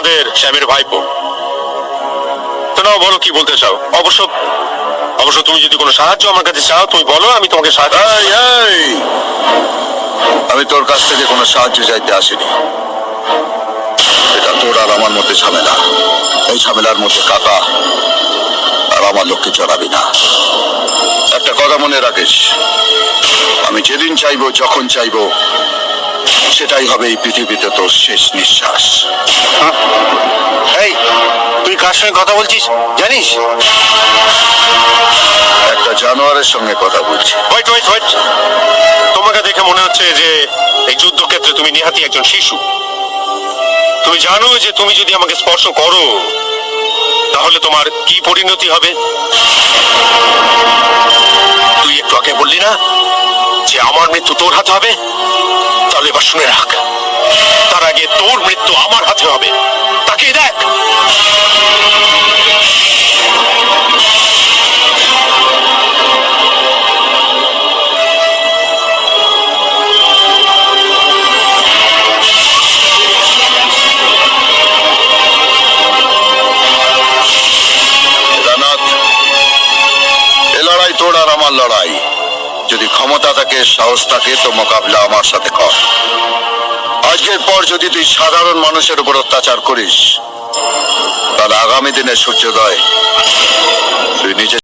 আমাদের শ্যামের ভাইপো। তো নাও, বলো কি বলতে চাও। অবশ্য অবশ্য তুমি যদি কোনো সাহায্য আমার কাছে চাও তুমি বলো, আমি তোমাকে সাহায্য। আমি তোর কাছ থেকে কোনো সাহায্য চাইতে আসিনি। এটা তোর আর আমার মধ্যে ঝামেলা। এই ঝামেলার মধ্যে কাকা আর আমার লোককে চড়াবি না। একটা কথা মনে রাখিস, আমি যেদিন চাইবো যখন চাইবো সেটাই হবে এই পৃথিবীতে তোর শেষ নিঃশ্বাস। এই, তুই কার সঙ্গে কথা বলছিস জানিস? একটা জানোয়ারের সঙ্গে কথা বলছি। ওয়েট ওয়েট ওয়েট, তোমাকে দেখে মনে হচ্ছে যে এই যুদ্ধক্ষেত্রে তুমি নিহাতি একজন শিশু। তুমি জানো যে তুমি যদি আমাকে স্পর্শ করো তাহলে তোমার কি পরিণতি হবে? তুই একটু আগে বললি না যে আমার মৃত্যু তোর হাতে হবে? তাহলে এবার শুনে রাখ, তার আগে তোর মৃত্যু আমার হাতে হবে। তাকে দেখ। এ লড়াই তোর আর আমার লড়াই। যদি ক্ষমতা থাকে, সাহস থাকে, তো মোকাবিলা আমার সাথে কর। আজকের পর যদি তুই সাধারণ মানুষের উপর অত্যাচার করিস তাহলে আগামী দিনে সূর্যোদয় তুই নিজে